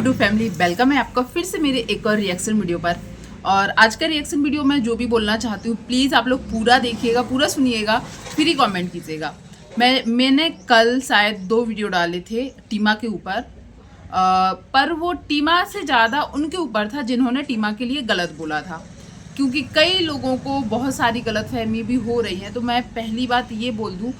Guddu family, welcome है आपका फिर से मेरे एक और रिएक्शन वीडियो पर। और आज का रिएक्शन वीडियो में जो भी बोलना चाहती हूँ प्लीज़ आप लोग पूरा देखिएगा, पूरा सुनिएगा, फिर ही कमेंट कीजिएगा। मैंने कल शायद 2 वीडियो डाले थे टीमा के ऊपर, पर वो टीमा से ज़्यादा उनके ऊपर था जिन्होंने टीमा के लिए गलत बोला था, क्योंकि कई लोगों को बहुत सारी गलतफहमी भी हो रही है। तो मैं पहली बात ये बोल दूँ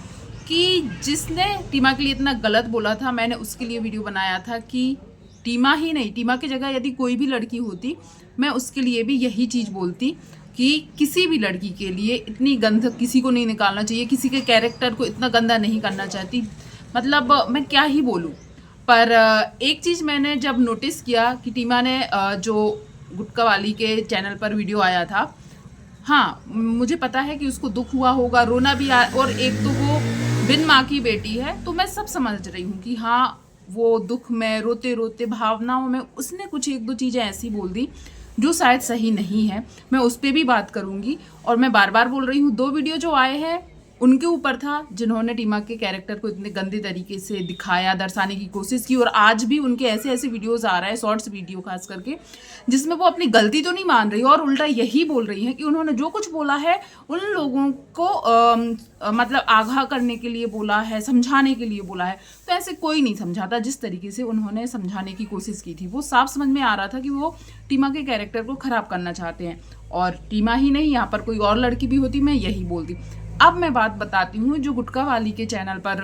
कि जिसने टीमा के लिए इतना गलत बोला था, मैंने उसके लिए वीडियो बनाया था कि टीमा ही नहीं, टीमा की जगह यदि कोई भी लड़की होती, मैं उसके लिए भी यही चीज़ बोलती कि किसी भी लड़की के लिए इतनी गंद किसी को नहीं निकालना चाहिए, किसी के कैरेक्टर को इतना गंदा नहीं करना चाहती। मतलब मैं क्या ही बोलूँ। पर एक चीज़ मैंने जब नोटिस किया कि टीमा ने जो गुटका वाली के चैनल पर वीडियो आया था, हाँ मुझे पता है कि उसको दुख हुआ होगा, रोना भी और एक तो वो बिन माँ की बेटी है, तो मैं सब समझ रही हूँ कि हाँ वो दुख में रोते रोते भावनाओं में उसने कुछ 1-2 चीज़ें ऐसी बोल दी जो शायद सही नहीं है। मैं उस पर भी बात करूँगी। और मैं बार बार बोल रही हूँ, 2 वीडियो जो आए हैं उनके ऊपर था जिन्होंने टीमा के कैरेक्टर को इतने गंदे तरीके से दिखाया, दर्शाने की कोशिश की। और आज भी उनके ऐसे ऐसे वीडियोस आ रहे हैं, शॉर्ट्स वीडियो खास करके, जिसमें वो अपनी गलती तो नहीं मान रही और उल्टा यही बोल रही है कि उन्होंने जो कुछ बोला है उन लोगों को मतलब आगाह करने के लिए बोला है, समझाने के लिए बोला है। तो ऐसे कोई नहीं समझाता। जिस तरीके से उन्होंने समझाने की कोशिश की थी वो साफ समझ में आ रहा था कि वो टीमा के कैरेक्टर को ख़राब करना चाहते हैं। और टीमा ही नहीं, यहाँ पर कोई और लड़की भी होती मैं यही बोलती। अब मैं बात बताती हूँ, जो गुटका वाली के चैनल पर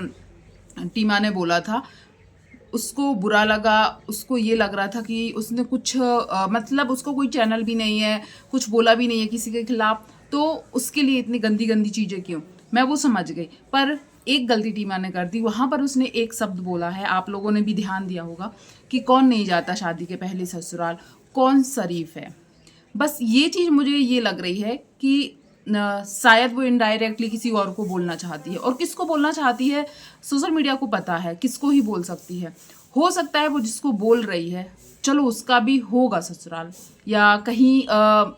टीमा ने बोला था, उसको बुरा लगा, उसको ये लग रहा था कि उसने कुछ मतलब उसको कोई चैनल भी नहीं है, कुछ बोला भी नहीं है किसी के खिलाफ, तो उसके लिए इतनी गंदी गंदी चीज़ें क्यों। मैं वो समझ गई, पर एक गलती टीमा ने कर दी। वहाँ पर उसने एक शब्द बोला है, आप लोगों ने भी ध्यान दिया होगा, कि कौन नहीं जाता शादी के पहले ससुराल, कौन शरीफ है। बस ये चीज़ मुझे ये लग रही है कि शायद वो इनडायरेक्टली किसी और को बोलना चाहती है। और किसको बोलना चाहती है सोशल मीडिया को पता है, किसको ही बोल सकती है। हो सकता है वो जिसको बोल रही है, चलो उसका भी होगा ससुराल या कहीं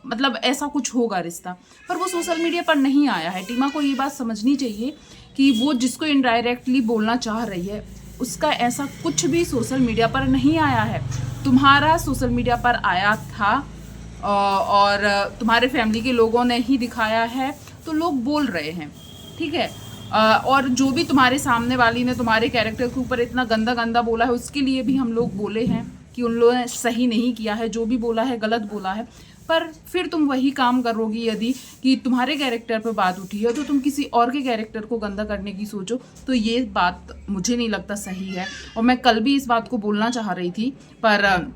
मतलब ऐसा कुछ होगा रिश्ता, पर वो सोशल मीडिया पर नहीं आया है। टीमा को ये बात समझनी चाहिए कि वो जिसको इनडायरेक्टली बोलना चाह रही है उसका ऐसा कुछ भी सोशल मीडिया पर नहीं आया है। तुम्हारा सोशल मीडिया पर आया था और तुम्हारे फैमिली के लोगों ने ही दिखाया है, तो लोग बोल रहे हैं, ठीक है। और जो भी तुम्हारे सामने वाली ने तुम्हारे कैरेक्टर के ऊपर इतना गंदा गंदा बोला है, उसके लिए भी हम लोग बोले हैं कि उन लोगों ने सही नहीं किया है, जो भी बोला है गलत बोला है। पर फिर तुम वही काम करोगी यदि कि तुम्हारे कैरेक्टर पर बात उठी है तो तुम किसी और के कैरेक्टर को गंदा करने की सोचो, तो ये बात मुझे नहीं लगता सही है। और मैं कल भी इस बात को बोलना चाह रही थी, पर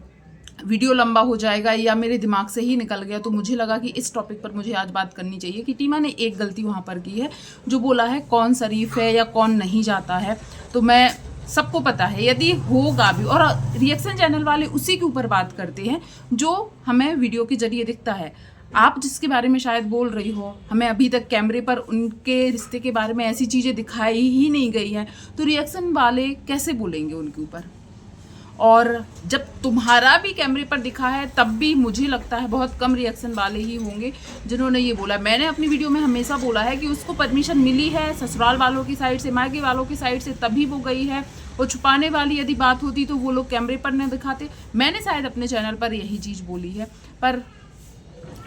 वीडियो लंबा हो जाएगा या मेरे दिमाग से ही निकल गया, तो मुझे लगा कि इस टॉपिक पर मुझे आज बात करनी चाहिए कि टीमा ने एक गलती वहाँ पर की है, जो बोला है कौन शरीफ है या कौन नहीं जाता है। तो मैं सबको पता है यदि होगा भी, और रिएक्शन चैनल वाले उसी के ऊपर बात करते हैं जो हमें वीडियो के जरिए दिखता है। आप जिसके बारे में शायद बोल रही हो, हमें अभी तक कैमरे पर उनके रिश्ते के बारे में ऐसी चीज़ें दिखाई ही नहीं गई हैं, तो रिएक्शन वाले कैसे बोलेंगे उनके ऊपर। और जब तुम्हारा भी कैमरे पर दिखा है तब भी मुझे लगता है बहुत कम रिएक्शन वाले ही होंगे जिन्होंने ये बोला। मैंने अपनी वीडियो में हमेशा बोला है कि उसको परमिशन मिली है ससुराल वालों की साइड से, मायके वालों की साइड से, तभी वो गई है। और छुपाने वाली यदि बात होती तो वो लोग कैमरे पर न दिखाते। मैंने शायद अपने चैनल पर यही चीज़ बोली है, पर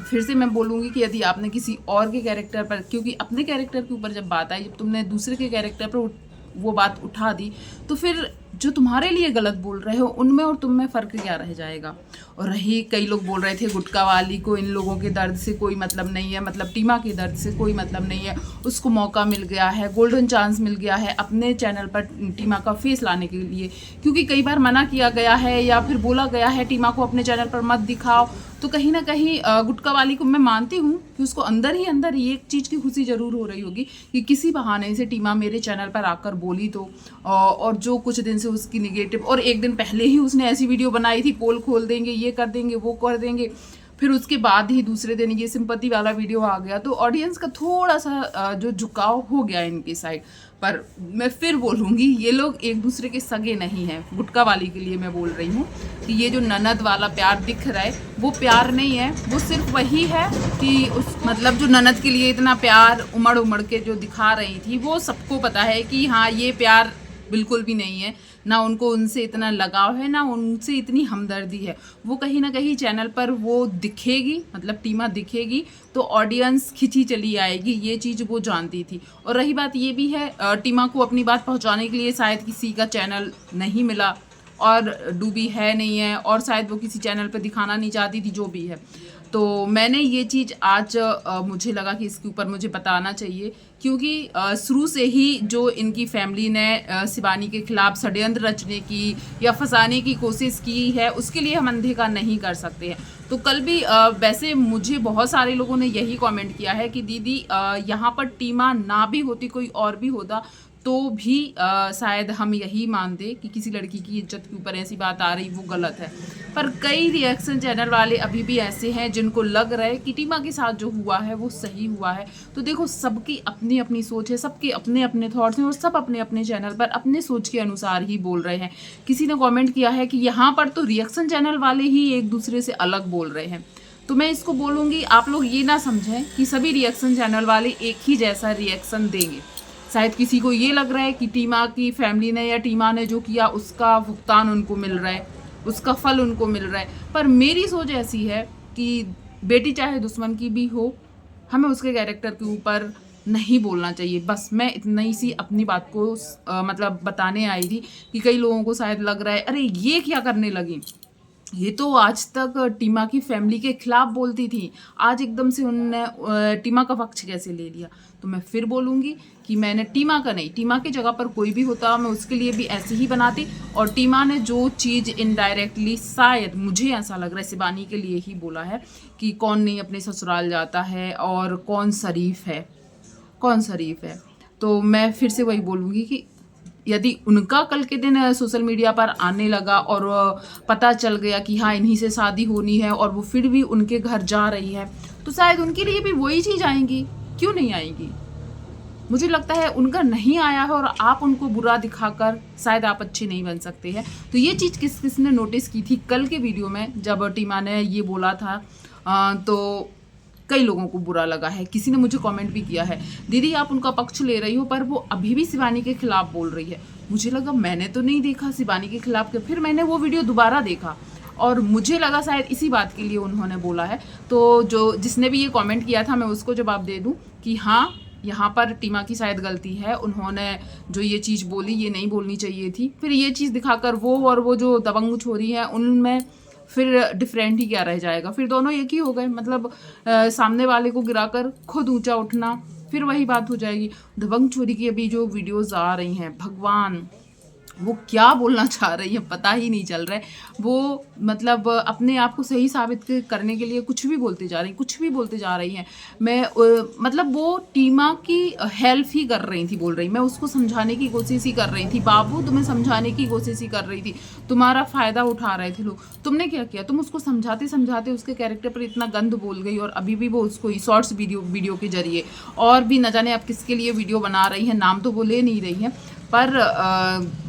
फिर से मैं बोलूँगी कि यदि आपने किसी और के कैरेक्टर पर, क्योंकि अपने कैरेक्टर के ऊपर जब बात आई, जब तुमने दूसरे के कैरेक्टर पर वो बात उठा दी, तो फिर जो तुम्हारे लिए गलत बोल रहे हो उनमें और तुम में फ़र्क क्या रह जाएगा। और रही, कई लोग बोल रहे थे गुटका वाली को इन लोगों के दर्द से कोई मतलब नहीं है, मतलब टीमा के दर्द से कोई मतलब नहीं है, उसको मौका मिल गया है, गोल्डन चांस मिल गया है अपने चैनल पर टीमा का फेस लाने के लिए। क्योंकि कई बार मना किया गया है या फिर बोला गया है टीमा को अपने चैनल पर मत दिखाओ, तो कहीं ना कहीं गुटका वाली को मैं मानती हूँ कि उसको अंदर ही अंदर ये एक चीज़ की खुशी ज़रूर हो रही होगी कि किसी बहाने से टीमा मेरे चैनल पर आकर बोली तो। और जो कुछ दिन से उसकी निगेटिव, और एक दिन पहले ही उसने ऐसी वीडियो बनाई थी, पोल खोल देंगे, ये कर देंगे, वो कर देंगे, फिर उसके बाद ही दूसरे दिन ये सिंपैथी वाला वीडियो आ गया, तो ऑडियंस का थोड़ा सा जो झुकाव हो गया इनकी साइड। पर मैं फिर बोलूँगी, ये लोग एक दूसरे के सगे नहीं हैं। गुटका वाली के लिए मैं बोल रही हूँ कि ये जो ननद वाला प्यार दिख रहा है वो प्यार नहीं है, वो सिर्फ वही है कि उस मतलब जो ननद के लिए इतना प्यार उमड़ उमड़ के जो दिखा रही थी, वो सबको पता है कि हाँ ये प्यार बिल्कुल भी नहीं है। ना उनको उनसे इतना लगाव है, ना उनसे इतनी हमदर्दी है। वो कहीं ना कहीं चैनल पर वो दिखेगी, मतलब टीमा दिखेगी तो ऑडियंस खिंची चली आएगी, ये चीज़ वो जानती थी। और रही बात ये भी है, टीमा को अपनी बात पहुंचाने के लिए शायद किसी का चैनल नहीं मिला, और डूबी है नहीं है, और शायद वो किसी चैनल पे दिखाना नहीं चाहती थी, जो भी है। तो मैंने ये चीज़ आज मुझे लगा कि इसके ऊपर मुझे बताना चाहिए, क्योंकि शुरू से ही जो इनकी फैमिली ने शिवानी के खिलाफ षड्यंत्र रचने की या फंसाने की कोशिश की है, उसके लिए हम अनदेखा नहीं कर सकते हैं। तो कल भी वैसे मुझे बहुत सारे लोगों ने यही कमेंट किया है कि दीदी यहाँ पर टीमा ना भी होती, कोई और भी होता तो भी शायद हम यही मानते कि किसी लड़की की इज्जत के ऊपर ऐसी बात आ रही वो गलत है। पर कई रिएक्शन चैनल वाले अभी भी ऐसे हैं जिनको लग रहा है कि टीमा के साथ जो हुआ है वो सही हुआ है। तो देखो, सबकी अपनी अपनी सोच है, सबके अपने अपने थॉट्स हैं, और सब अपने अपने चैनल पर अपने सोच के अनुसार ही बोल रहे हैं। किसी ने कॉमेंट किया है कि यहाँ पर तो रिएक्शन चैनल वाले ही एक दूसरे से अलग बोल रहे हैं। तो मैं इसको बोलूँगी, आप लोग ये ना समझें कि सभी रिएक्शन चैनल वाले एक ही जैसा रिएक्शन देंगे। शायद किसी को ये लग रहा है कि टीमा की फैमिली ने या टीमा ने जो किया उसका भुगतान उनको मिल रहा है, उसका फल उनको मिल रहा है। पर मेरी सोच ऐसी है कि बेटी चाहे दुश्मन की भी हो, हमें उसके कैरेक्टर के ऊपर नहीं बोलना चाहिए। बस मैं इतना ही सी अपनी बात को मतलब बताने आई थी कि कई लोगों को शायद लग रहा है अरे ये क्या करने लगी, ये तो आज तक टीमा की फैमिली के खिलाफ बोलती थी, आज एकदम से उन्होंने टीमा का पक्ष कैसे ले लिया। तो मैं फिर बोलूँगी कि मैंने टीमा का नहीं, टीमा की जगह पर कोई भी होता मैं उसके लिए भी ऐसे ही बनाती। और टीमा ने जो चीज़ इनडायरेक्टली, शायद मुझे ऐसा लग रहा है, शिवानी के लिए ही बोला है कि कौन नहीं अपने ससुराल जाता है और कौन शरीफ है, कौन शरीफ है। तो मैं फिर से वही बोलूँगी कि यदि उनका कल के दिन सोशल मीडिया पर आने लगा और पता चल गया कि हाँ इन्हीं से शादी होनी है और वो फिर भी उनके घर जा रही है, तो शायद उनके लिए भी वही चीज़ आएंगी, क्यों नहीं आएंगी। मुझे लगता है उनका नहीं आया है और आप उनको बुरा दिखाकर शायद आप अच्छे नहीं बन सकते हैं। तो ये चीज़ किस किसने नोटिस की थी कल के वीडियो में जब टीमा ने ये बोला था, तो कई लोगों को बुरा लगा है। किसी ने मुझे कमेंट भी किया है, दीदी आप उनका पक्ष ले रही हो पर वो अभी भी शिवानी के खिलाफ बोल रही है। मुझे लगा मैंने तो नहीं देखा शिवानी के खिलाफ के, फिर मैंने वो वीडियो दोबारा देखा और मुझे लगा शायद इसी बात के लिए उन्होंने बोला है। तो जो जिसने भी ये कमेंट किया था मैं उसको जवाब दे दूँ कि हाँ यहाँ पर टीमा की शायद गलती है, उन्होंने जो ये चीज़ बोली ये नहीं बोलनी चाहिए थी। फिर ये चीज़ दिखाकर वो और वो जो दबंग छोरी है उनमें फिर डिफरेंट ही क्या रह जाएगा, फिर दोनों एक ही हो गए। मतलब सामने वाले को गिराकर खुद ऊंचा उठना, फिर वही बात हो जाएगी। दबंग छोरी की अभी जो वीडियोस आ रही हैं, भगवान वो क्या बोलना चाह रही है पता ही नहीं चल रहा है। वो मतलब अपने आप को सही साबित करने के लिए कुछ भी बोलते जा रही, कुछ भी बोलते जा रही हैं। मैं मतलब वो टीमा की हेल्प ही कर रही थी, बोल रही, मैं उसको समझाने की कोशिश ही कर रही थी, बाबू तुम्हें समझाने की कोशिश ही कर रही थी, तुम्हारा फ़ायदा उठा रहे थे लोग। तुमने क्या किया, तुम उसको समझाते समझाते उसके कैरेक्टर पर इतना गंद बोल गई और अभी भी वो उसको शॉर्ट्स वीडियो के जरिए और भी न जाने आप किसके लिए वीडियो बना रही हैं, नाम तो बोले नहीं रही हैं, पर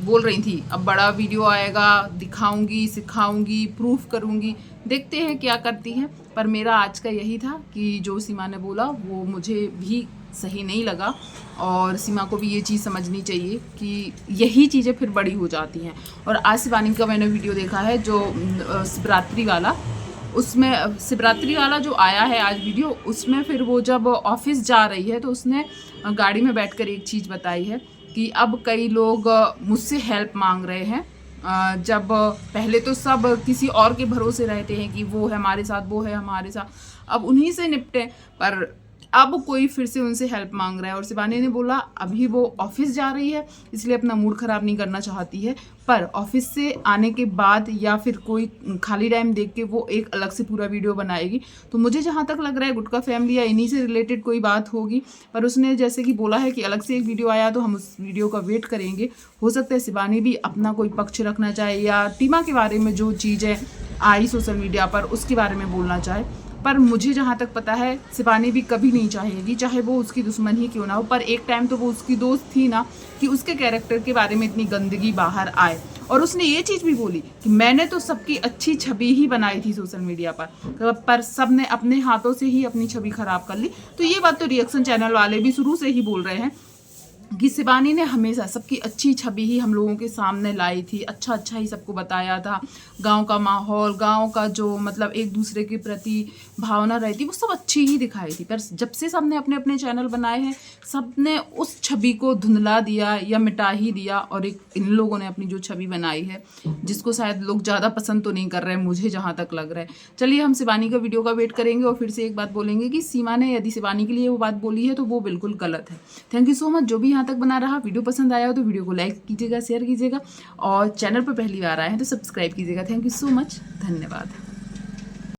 बोल रही थी अब बड़ा वीडियो आएगा, दिखाऊंगी, सिखाऊंगी, प्रूफ करूंगी, देखते हैं क्या करती हैं। पर मेरा आज का यही था कि जो सीमा ने बोला वो मुझे भी सही नहीं लगा और सीमा को भी ये चीज़ समझनी चाहिए कि यही चीज़ें फिर बड़ी हो जाती हैं। और आज शिवानी का मैंने वीडियो देखा है जो शिवरात्रि वाला, उसमें शिवरात्रि वाला जो आया है आज वीडियो, उसमें फिर वो जब ऑफिस जा रही है तो उसने गाड़ी में बैठकर एक चीज़ बताई है कि अब कई लोग मुझसे हेल्प मांग रहे हैं। जब पहले तो सब किसी और के भरोसे रहते हैं कि वो है हमारे साथ, वो है हमारे साथ, अब उन्हीं से निपटे, पर अब कोई फिर से उनसे हेल्प मांग रहा है। और शिवानी ने बोला अभी वो ऑफिस जा रही है इसलिए अपना मूड ख़राब नहीं करना चाहती है, पर ऑफिस से आने के बाद या फिर कोई खाली टाइम देख के वो एक अलग से पूरा वीडियो बनाएगी। तो मुझे जहाँ तक लग रहा है गुटका फैमिली या इन्हीं से रिलेटेड कोई बात होगी। पर उसने जैसे कि बोला है कि अलग से एक वीडियो आया तो हम उस वीडियो का वेट करेंगे। हो सकता है शिवानी भी अपना कोई पक्ष रखना चाहे या टीमा के बारे में जो चीज़ें आई सोशल मीडिया पर उसके बारे में बोलना चाहे। पर मुझे जहाँ तक पता है शिवानी भी कभी नहीं चाहेगी, चाहे वो उसकी दुश्मन ही क्यों ना हो, पर एक टाइम तो वो उसकी दोस्त थी ना, कि उसके कैरेक्टर के बारे में इतनी गंदगी बाहर आए। और उसने ये चीज़ भी बोली कि मैंने तो सबकी अच्छी छवि ही बनाई थी सोशल मीडिया पर सब ने अपने हाथों से ही अपनी छवि खराब कर ली। तो ये बात तो रिएक्शन चैनल वाले भी शुरू से ही बोल रहे हैं कि शिवानी ने हमेशा सबकी अच्छी छवि ही हम लोगों के सामने लाई थी, अच्छा अच्छा ही सबको बताया था। गांव का माहौल, गांव का जो मतलब एक दूसरे के प्रति भावना रहती, वो सब अच्छी ही दिखाई थी। पर जब से सबने अपने अपने चैनल बनाए हैं, सबने उस छवि को धुंधला दिया या मिटा ही दिया, और एक इन लोगों ने अपनी जो छवि बनाई है, जिसको शायद लोग ज़्यादा पसंद तो नहीं कर रहे हैं, मुझे जहाँ तक लग रहा है। चलिए हम शिवानी का वीडियो का वेट करेंगे और फिर से एक बात बोलेंगे कि सीमा ने यदि शिवानी के लिए वो बात बोली है तो वो बिल्कुल गलत है। Thank you so much. जो भी यहाँ तक बना रहा, वीडियो पसंद आया हो तो वीडियो को लाइक कीजिएगा, शेयर कीजिएगा, और चैनल पर पहली बार आए हैं तो सब्सक्राइब कीजिएगा। थैंक यू सो मच, धन्यवाद।